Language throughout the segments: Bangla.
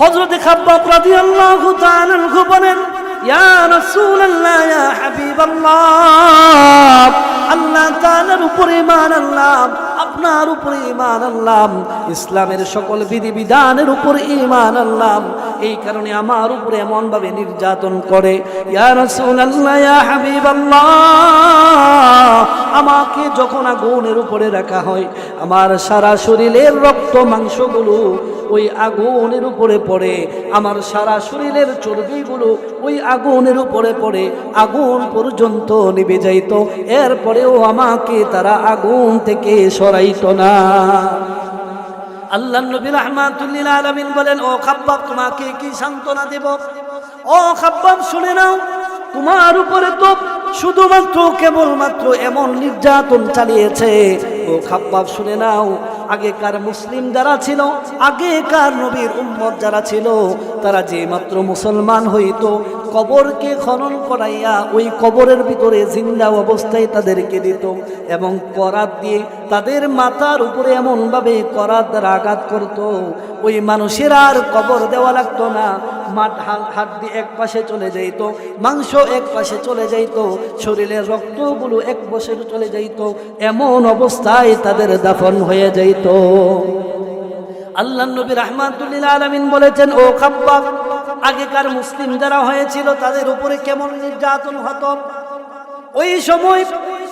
হযরত খাব্বাব রাদিয়াল্লাহু তাআলা আনহু বলেন, ইয়া রাসূলুল্লাহ, ইয়া হাবিবাল্লাহ, আল্লাহ তাআলার উপরে ঈমান আনলাম, আপনার উপরে ঈমান আনলাম, ইসলামের সকল বিধিবিধানের উপরে ঈমান আনলাম, এই কারণে আমার উপরে এমন ভাবে নির্যাতন করে। ইয়া রাসূলুল্লাহ, ইয়া হাবিবাল্লাহ, আমাকে যখন আগুনের উপরে রাখা হয়, আমার সারা শরীরের রক্ত মাংসগুলো ওই আগুনের উপরে পড়ে, আমার সারা শরীরের চর্বিগুলো ওই আগুনের উপরে পড়ে, আগুন পর্যন্ত নিভে যাইত, এরপরেও আমাকে তারা আগুন থেকে সরাইতো না। আল্লাহর নবী রাহমাতুল লিল আলামিন বলেন, ও খাব্বাব, তোমাকে কি সান্ত্বনা দেব? ও খাব্বাব, শুনে নাও, তোমার উপরে তো শুধুমাত্র কেবলমাত্র এমন নির্যাতন চালিয়েছে। ও খাব্বাব, শুনে নাও, আগেকার মুসলিম যারা ছিল, আগেকার নবীর উম্মত যারা ছিল, তারা যে মাত্র মুসলমান হইতো, কবরকে খনন করাইয়া ওই কবরের ভিতরে জিন্দা অবস্থায় তাদেরকে দিত এবং করাত দিয়ে তাদের মাথার উপরে এমনভাবে করাত দ্বারা আঘাত করত, ওই মানুষের আর কবর দেওয়া লাগতো না। হাড্ডি এক পাশে চলে যাইত, মাংস এক পাশে চলে যাইত, শরীরের রক্তগুলো এক পাশে চলে যাইত, এমন অবস্থায় তাদের দাফন হয়ে যাইত। আল্লাহর নবী রাহমাতুল লিল আলামিন বলেছেন, ও খাব্বাব, আগেকার মুসলিম যারা হয়েছিল তাদের উপরে কেমন নির্যাতন হতো। ওই সময়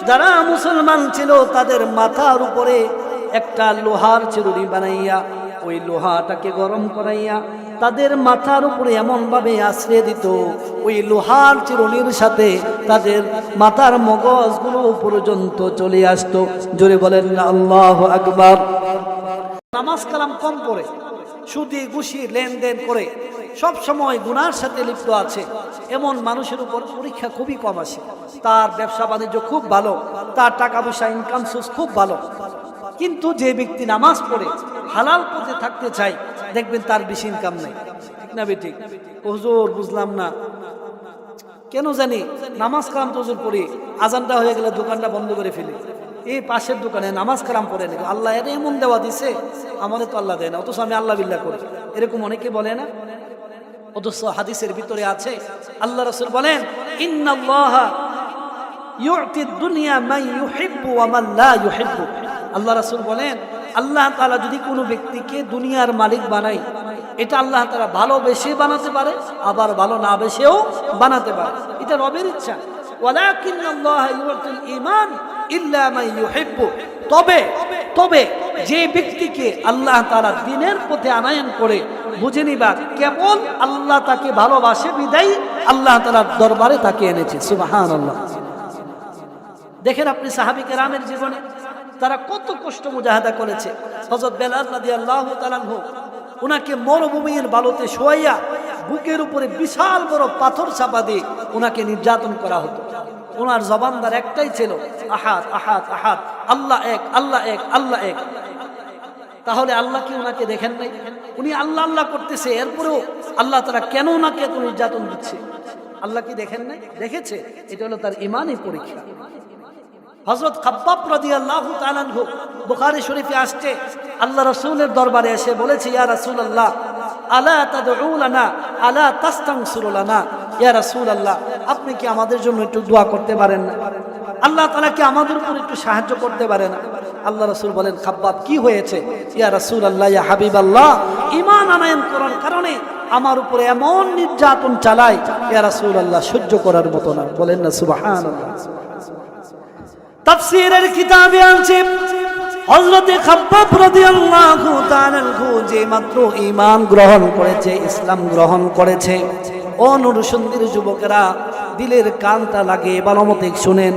যারা মুসলমান ছিল তাদের মাথার উপরে একটা লোহার চিরুনি বানাইয়া ওই লোহাটাকে গরম করাইয়া তাদের মাথার উপরে এমনভাবে আশ্রয় দিত, ওই লোহার চিরুনির সাথে তাদের মাথার মগজগুলো পর্যন্ত চলে আসতো। জোরে বলেন না আল্লাহু আকবার। নামাজ কালাম কম পড়ে, সুদি ঘুষি লেনদেন করে সব সময় গুনার সাথে লিপ্ত আছে, এমন মানুষের উপর পরীক্ষা খুবই কম আসে। তার ব্যবসা বাণিজ্য খুব ভালো, তার টাকা পয়সা ইনকাম সোর্স খুব ভালো, কিন্তু যে ব্যক্তি নামাজ পড়ে হালাল পথে থাকতে চায়, দেখবেন তার বেশি ইনকাম নাই। ঠিক না বেঠিক? হুজুর বুঝলাম না, কেন জানি নামাজ কালাম তো হুজুর পড়ি, আজানটা হয়ে গেলে দোকানটা বন্ধ করে ফেলি, এই পাশের দোকানে নামাজ কালাম পড়ে নাকি আল্লাহ এর এমন দেওয়া দিছে, আমাদের তো আল্লাহ দেয় না, অথচ আমি আল্লাহ বিল্লাহ করি, এরকম অনেকে বলে না। অথচ হাদিসের ভিতরে আছে, আল্লাহ রাসূল বলেন, ইন্নাল্লাহা ইউতিদ দুনিয়া মান ইউহিব্বু ওয়া মান লা ইউহিব্বু। আল্লাহ রাসূল বলেন, আল্লাহ তাআলা যদি কোনো ব্যক্তিকে দুনিয়ার মালিক বানায়, এটা আল্লাহ তাআলা ভালোবেসে বানাতে পারে, আবার ভালো না বেশেও বানাতে পারে, এটা রবের ইচ্ছা। ওয়ালাকিন্নাল্লাহা ইউতিল ঈমান ইল্লা মান ইউহিব্বু। তবে যে ব্যক্তিকে আল্লাহ তাআলা দ্বীনের পথে আনয়ন করে, বুঝে নিবা কেবল আল্লাহ তাকে ভালোবাসে বিদায় আল্লাহ তাআলার দরবারে তাকে এনেছে। সুবহানাল্লাহ। দেখেন আপনি সাহাবী কেরামের জীবনে তারা কত কষ্ট মুজাহাদা করেছে। হযরত বেলাল রাদিয়াল্লাহু তাআলা আনহু, উনাকে মরুভূমির বালুতে শোয়াইয়া বুকের উপরে বিশাল বড় পাথর চাপা দিয়ে উনাকে নির্যাতন করা হতো। ওনার জবানদার একটাই ছিল, আহাদ আহাদ আহাদ, আল্লাহ এক আল্লাহ এক আল্লাহ এক। তাহলে আল্লাহ কি ওনাকে দেখেন নাই? উনি আল্লাহ আল্লাহ করতেছে, এরপরেও আল্লাহ তাআলা কেন ওনাকে এত নির্যাতন দিচ্ছে? আল্লাহ কি দেখেন নাই? দেখেছে। এটা হলো তার ঈমানের পরীক্ষা। হযরত খাব্বাব রাদিয়াল্লাহু তাআলা আনহু, বুখারী শরীফে আসছে, আল্লাহ রাসূলের দরবারে এসে বলেছে, ইয়া রাসূলুল্লাহ, আলা তাদউ লানা আলা তাস্তানসিরু লানা। ইয়া রাসূলুল্লাহ, আপনি কি আমাদের জন্য একটু দোয়া করতে পারেন না? আল্লাহ তাআলা কি আমাদের উপর একটু সাহায্য করতে পারে না? আল্লাহ রাসূল বলেন, খাব্বাব কি হয়েছে? ইয়া রাসূলুল্লাহ, ইয়া হাবিবাল্লাহ, ঈমান আনয়ন করার কারণে আমার উপরে এমন নির্যাতন চালায়, ইয়া রাসূলুল্লাহ, সহ্য করার মতো না। বলেন না সুবহানাল্লাহ। তাফসীরের কিতাবে আছে, হযরত খাব্বাব রাদিয়াল্লাহু তাআলা আনহু যে মাত্র ঈমান গ্রহণ করেছে, ইসলাম গ্রহণ করেছে, ও নরসুন্দর যুবকেরা, দিলের কানটা লাগিয়ে ভালোমতো শুনেন।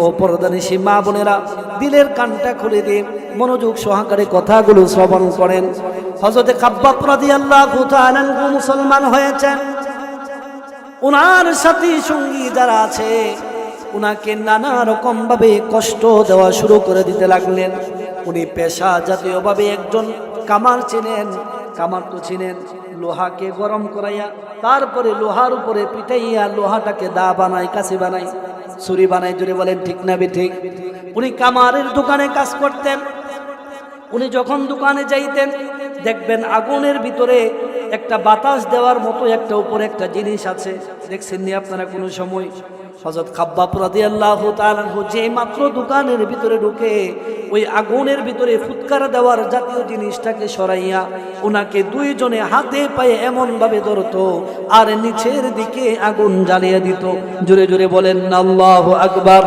ও পর্দানিশী মা বোনেরা, দিলের কানটা খুলে দিয়ে মনোযোগ সহকারে কথাগুলো শ্রবণ করেন। হযরত খাব্বাব রাদিয়াল্লাহু তাআলা আনহু মুসলমান হয়েছেন। ওনার সাথী সঙ্গী যারা আছে, উনাকে নানা রকম ভাবে কষ্ট দেওয়া শুরু করে দিতে লাগলেন। উনি পেশা জাতীয় ভাবে একজন কামার ছিলেন। কামার তো ছিলেন, লোহাকে গরম করাইয়া তারপরে লোহার উপরে পিটাইয়া লোহাটাকে দা বানায়, কাছে বানায়, ছুরি বানায়। জুড়ে বলেন ঠিক না বেঠিক? উনি কামারের দোকানে কাজ করতেন। উনি যখন দোকানে যাইতেন, দেখবেন আগুনের ভিতরে একটা বাতাস দেওয়ার মতো একটা উপরে একটা জিনিস আছে, দেখছেন নি আপনারা কোনো সময়? হযরত খাব্বাব রাদিয়াল্লাহু তাআলা আনহু যে মাত্র দোকানের ভিতরে ঢুকে ওই আগুনের ভিতরে ফুৎকার দেওয়ার জাতীয় জিনিসটাকে সরাইয়া ওনাকে দুইজনে হাতে পায়ে এমন ভাবে ধরতো আর নিচের দিকে আগুন জ্বালিয়ে দিত। জোরে জোরে বলেন না আল্লাহু আকবার।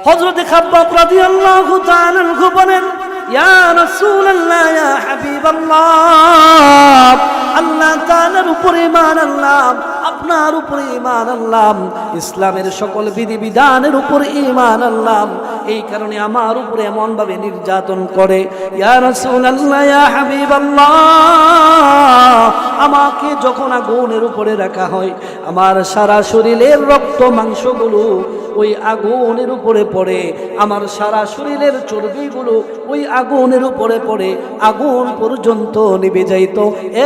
হযরত খাব্বাব রাদিয়াল্লাহু তাআলা আনহু বলেন, ইয়া রাসূলুল্লাহ, ইয়া হাবিবাল্লাহ, আল্লাহ তাআলার উপরে ঈমান আনলাম, আপনার উপরে ঈমান আনলাম, ইসলামের সকল বিধিবিধানের উপরে ঈমান আনলাম, এই কারণে আমার উপরে এমন ভাবে নির্যাতন করে। ইয়া রাসূলুল্লাহ, ইয়া হাবিবাল্লাহ, আমাকে যখন আগুনের উপরে রাখা হয় আমার সারা শরীরের রক্ত মাংসগুলো ওই আগুনের উপরে পড়ে, আমার সারা শরীরের চর্বিগুলো ওই আগুনের উপরে পড়ে আগুন পর্যন্ত নিভে যাইত,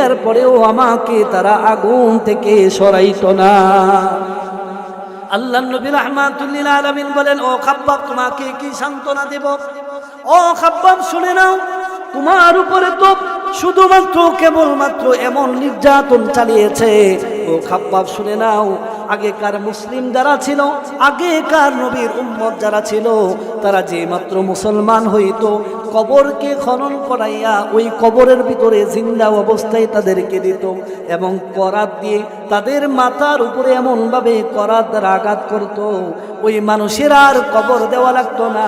এরপরেও আমাকে তারা আগুন থেকে সরাইতো না। আল্লাহর নবী রাহমাতুল লিল আলামিন বলেন, ও খাব্বাব, তোমাকে কি সান্ত্বনা দেব? ও খাব্বাব, শুনে নাও, তোমার উপরে তো শুধুমাত্র কেবলমাত্র এমন নির্যাতন চালিয়েছে। ও খাব্বাব, শুনে নাও, আগেকার মুসলিম যারা ছিল, আগেকার নবীর উম্মত যারা ছিল, তারা যে মাত্র মুসলমান হইতো কবরকে খনন করাইয়া ওই কবরের ভিতরে জিন্দা অবস্থায় তাদেরকে দিত এবং করাত দিয়ে তাদের মাথার উপরে এমনভাবে করাত দ্বারা আঘাত করত, ওই মানুষের আর কবর দেওয়া লাগতো না।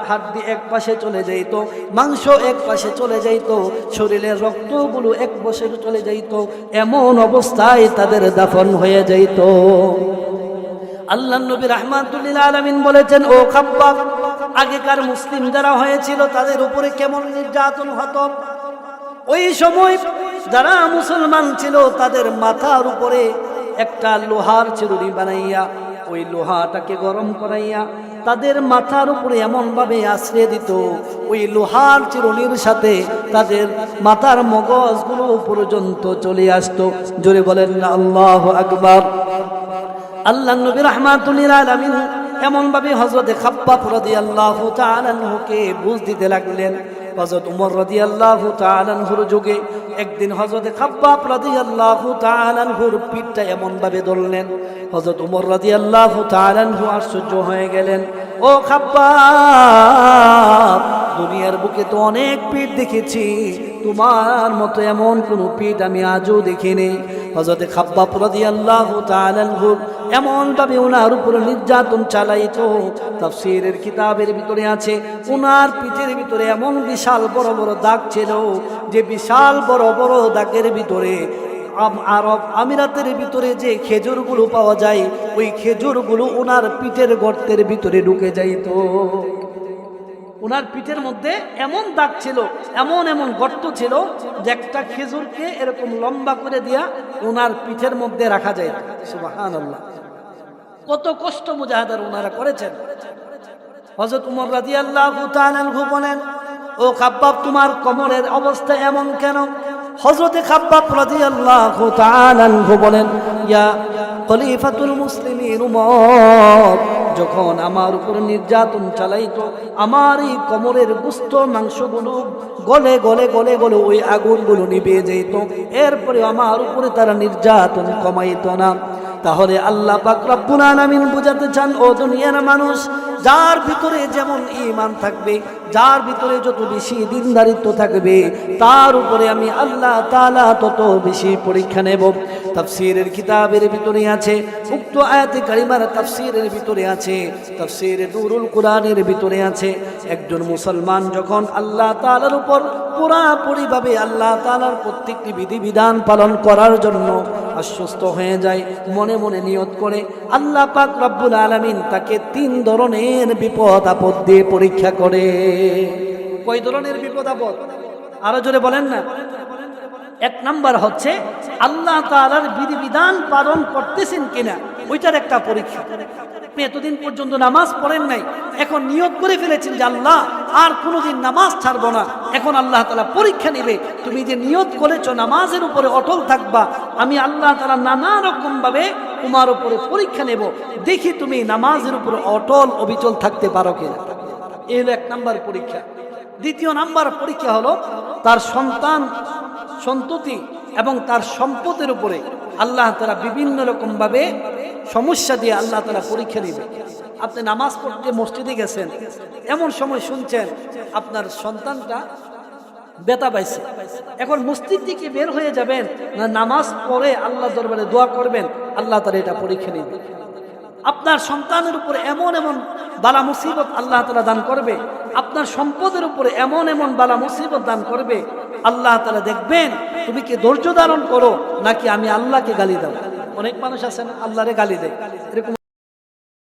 হাড্ডি এক পাশে চলে যাইত, মাংস এক পাশে চলে যাইত, শরীরের রক্তগুলো এক পাশে চলে যাইত, এমন অবস্থায় তাদের দাফন হয়ে যাইত। আল্লাহর নবী রাহমাতুল লিল আলামিন বলেছেন, ও খাব্বাব, আগেকার মুসলিম যারা হয়েছিল তাদের উপরে কেমন নির্যাতন হতো। ওই সময় যারা মুসলমান ছিল তাদের মাথার উপরে একটা লোহার চিরুনি বানাইয়া ওই লোহাটাকে গরম করাইয়া তাদের মাথার উপরে এমনভাবে আশ্রয় দিত, ওই লোহার চিরুনির সাথে তাদের মাথার মগজগুলো পর্যন্ত চলে আসতো। জোরে বলেন না আল্লাহু আকবার। আল্লাহর নবী রাহমাতুল লিল আলামিন এমনভাবে হযরত খাব্বাব রাদিয়াল্লাহু তাআলা আনহুকে বুঝ দিতে লাগলেন। হযরত উমর রাদিয়াল্লাহু তাআলা আনহুর যুগে একদিন হযরত খাব্বাব রাদিয়াল্লাহু তাআলা আনহুর পিঠটা এমনভাবে ধরলেন, হযরত উমর রাদিয়াল্লাহু তাআলা আনহু আশ্চর্য হয়ে গেলেন। ও খাব্বাব, দুনিয়ার বুকে তো অনেক পিঠ দেখেছি, তোমার মতো এমন কোনো পিঠ আমি আজও দেখিনি। হযরত খাব্বাব রাদিয়াল্লাহু তাআলা আনহু এমনভাবে ওনার উপরে নির্যাতন চালাইতো, তাফসীরের কিতাবের ভিতরে আছে ওনার পিঠের ভিতরে এমন বিশাল বড় বড় দাগ ছিল যে বিশাল বড় বড় দাগের ভিতরে আরব আমিরাতের ভিতরে যে খেজুরগুলো পাওয়া যায় ওই খেজুরগুলো ওনার পিঠের গর্তের ভিতরে ঢুকে যাইত। ওনার পিঠের মধ্যে এমন দাগ ছিল, এমন এমন গর্ত ছিল যে একটা খেজুরকে এরকম লম্বা করে দিয়া ওনার পিঠের মধ্যে রাখা যায়। সুবহানাল্লাহ, কত কষ্ট মুজাহিদার ওনারা করেছেন। হযরত উমর রাদিয়াল্লাহু তাআলা আনহু বলেন, ও খাব্বাব, তোমার কোমরের অবস্থা এমন কেন? হযরত খাব্বাব রাদিয়াল্লাহু তাআলা আনহু বলেন, ইয়া খলিফাতুল মুসলিমিন উমর, যখন আমার উপর নির্যাতন চালাইতো আমার এই কোমরের গোশত মাংসগুলো গলে গলে গলে গলে ওই আগুনগুলো নিভে যেত, এরপরে আমার উপরে তারা নির্যাতন কমাইতো না। তাহলে আল্লাহ পাক রব্বুল আলামিন বুঝাতে চান, ও দুনিয়ার মানুষ, যার ভিতরে যেমন ঈমান থাকবে, যার ভিতরে যত বেশি দিনদারিত্ব থাকবে, তার উপরে আমি আল্লাহ তাআলা তত বেশি পরীক্ষা নেব। তাফসীরের কিতাবের ভিতরে আছে, উক্ত আয়াতে কারিমার তাফসীরের ভিতরে আছে, তাফসীরে নূরুল কুরআনের ভিতরে আছে, একজন মুসলমান যখন আল্লাহ তাআলার উপর পুরাপুরিভাবে আল্লাহ তাআলার প্রত্যেকটি বিধিবিধান পালন করার জন্য আশ্বস্ত হয়ে যায়, মনে মনে নিয়ত করে, আল্লাহ পাক রব্বুল আলামিন তাকে 3 ধরনের বিপদ আপদ দিয়ে পরীক্ষা করে। কয় ধরনের বিপদ আপদ? আরো জোরে বলেন না। 1 নাম্বার হচ্ছে আল্লাহ তাআলার বিধিবিধান পালন করতেছেন কিনা, ওইটার একটা পরীক্ষা। আপনি এতদিন পর্যন্ত নামাজ পড়েন নাই, এখন নিয়ত করে ফেলেছেন যে আল্লাহ আর কোনোদিন নামাজ ছাড়বো না, এখন আল্লাহ তাআলা পরীক্ষা নেবে। তুমি যে নিয়ত করেছো নামাজের উপরে অটল থাকবা, আমি আল্লাহ তাআলা নানা রকম ভাবে তোমার উপরে পরীক্ষা নেব, দেখি তুমি নামাজের উপরে অটল অবিচল থাকতে পারো কিনা। এই হলো 1 নাম্বার পরীক্ষা। 2 নাম্বার পরীক্ষা হলো তার সন্তান সন্ততি এবং তার সম্পদের উপরে আল্লাহ তাআলা বিভিন্ন রকম ভাবে সমস্যা দিয়ে আল্লাহ তাআলা পরীক্ষা নেবে। আপনি নামাজ পড়তে মসজিদে গেছেন, এমন সময় শুনছেন আপনার সন্তানটা ব্যথা পাইছে, এখন মসজিদ থেকে বের হয়ে যাবেন না নামাজ পড়ে আল্লাহ দরবারে দোয়া করবেন, আল্লাহ তাআলা এটা পরীক্ষা নেবে। আপনার সন্তানের উপরে এমন এমন বালা মুসিবত আল্লাহ তাআলা দান করবে, আপনার সম্পদের উপরে এমন এমন বালা মুসিবত দান করবে, আল্লাহ তাআলা দেখবেন তুমি কি ধৈর্য ধারণ করো নাকি আমি আল্লাহকে গালি দাও। অনেক মানুষ আছেন আল্লাহরে গালি দেয়, এরকম